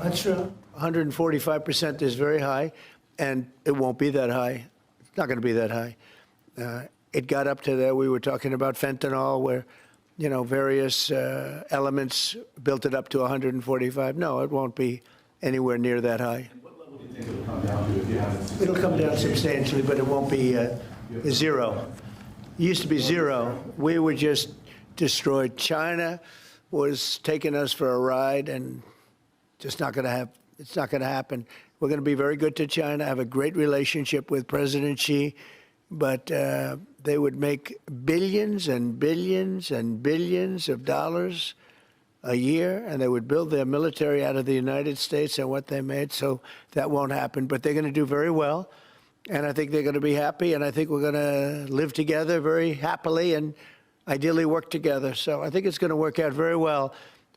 That's true. 145% is very high, and it won't be that high. It's not going to be that high. It got up to that. We were talking about fentanyl, where, various elements built it up to 145. No, it won't be anywhere near that high. And what level do you think it'll come down to if you haven't? It'll come down substantially, but it won't be zero. It used to be zero. We were just destroyed. China was taking us for a ride, and just not going to have. It's not going to happen. We're going to be very good to China, have a great relationship with President Xi, but they would make billions and billions and billions of dollars a year, and they would build their military out of the United States and what they made, so that won't happen. But they're going to do very well, and I think they're going to be happy, and I think we're going to live together very happily and ideally work together. So I think it's going to work out very well.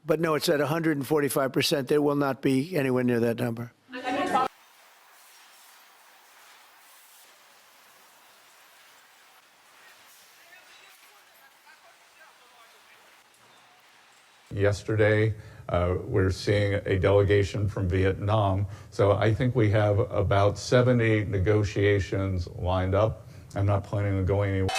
But no, it's at 145%. There will not be anywhere near that number. Yesterday, we're seeing a delegation from Vietnam. So I think we have about 70 negotiations lined up. I'm not planning on going anywhere.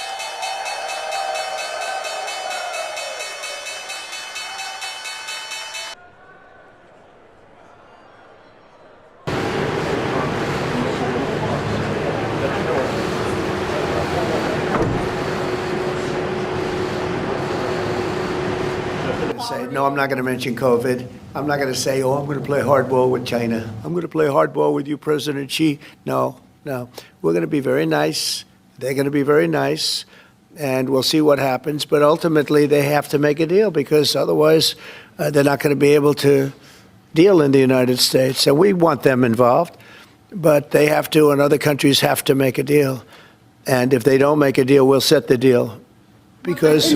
No, I'm not going to mention COVID. I'm not going to say, I'm going to play hardball with China. I'm going to play hardball with you, President Xi. No. We're going to be very nice. They're going to be very nice, and we'll see what happens. But ultimately, they have to make a deal, because otherwise they're not going to be able to deal in the United States. And we want them involved, but they have to, and other countries have to make a deal. And if they don't make a deal, we'll set the deal, because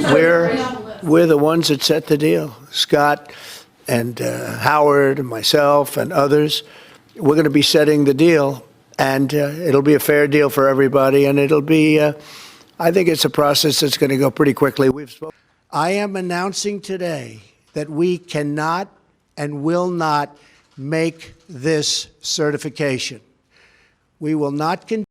we're the ones that set the deal. Scott and Howard and myself and others, we're going to be setting the deal, and it'll be a fair deal for everybody, and it'll be, I think it's a process that's going to go pretty quickly. I am announcing today that we cannot and will not make this certification. We will not continue.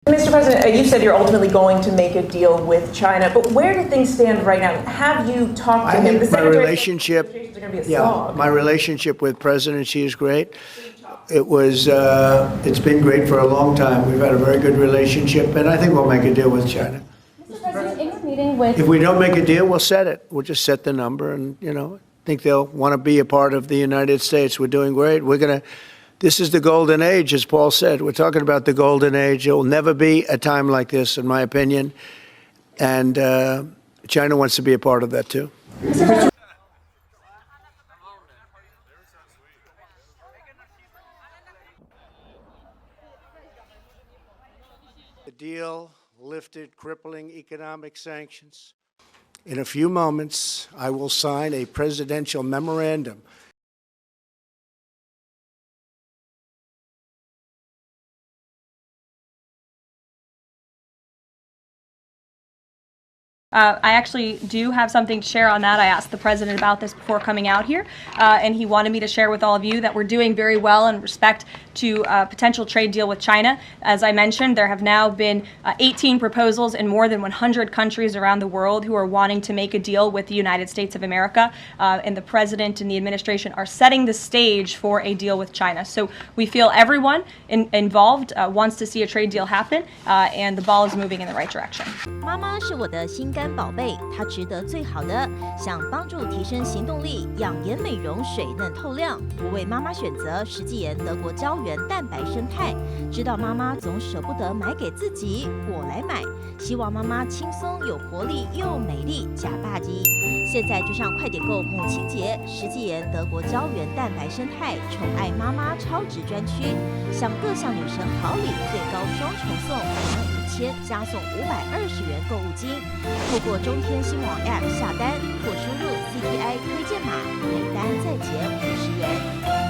Mr. President, you said you're ultimately going to make a deal with China, but where do things stand right now? Have you talked to him? My relationship with President Xi is great. It's been great for a long time. We've had a very good relationship, and I think we'll make a deal with China. Mr. President, in your meeting with... If we don't make a deal, we'll set it. We'll just set the number, and, I think they'll want to be a part of the United States. We're doing great. This is the golden age, as Paul said. We're talking about the golden age. There will never be a time like this, in my opinion. And China wants to be a part of that, too. The deal lifted crippling economic sanctions. In a few moments, I will sign a presidential memorandum I actually do have something to share on that. I asked the president about this before coming out here, and he wanted me to share with all of you that we're doing very well in respect to a potential trade deal with China. As I mentioned, there have now been 18 proposals in more than 100 countries around the world who are wanting to make a deal with the United States of America, and the president and the administration are setting the stage for a deal with China. So we feel everyone involved wants to see a trade deal happen, and the ball is moving in the right direction. 妈妈是我的心肝宝贝，她值得最好的。想帮助提升行动力，养颜美容水嫩透亮，我为妈妈选择石纪岩德国胶原蛋白生态。知道妈妈总舍不得买给自己，我来买。希望妈妈轻松有活力又美丽，假霸级。现在就上快点购母亲节，石纪岩德国胶原蛋白生态宠爱妈妈超值专区，享各项女神好礼，最高双重送25000，加送520元购物金。透过中天新闻网 App 下单或输入 CTI 推荐码，每单再减50元。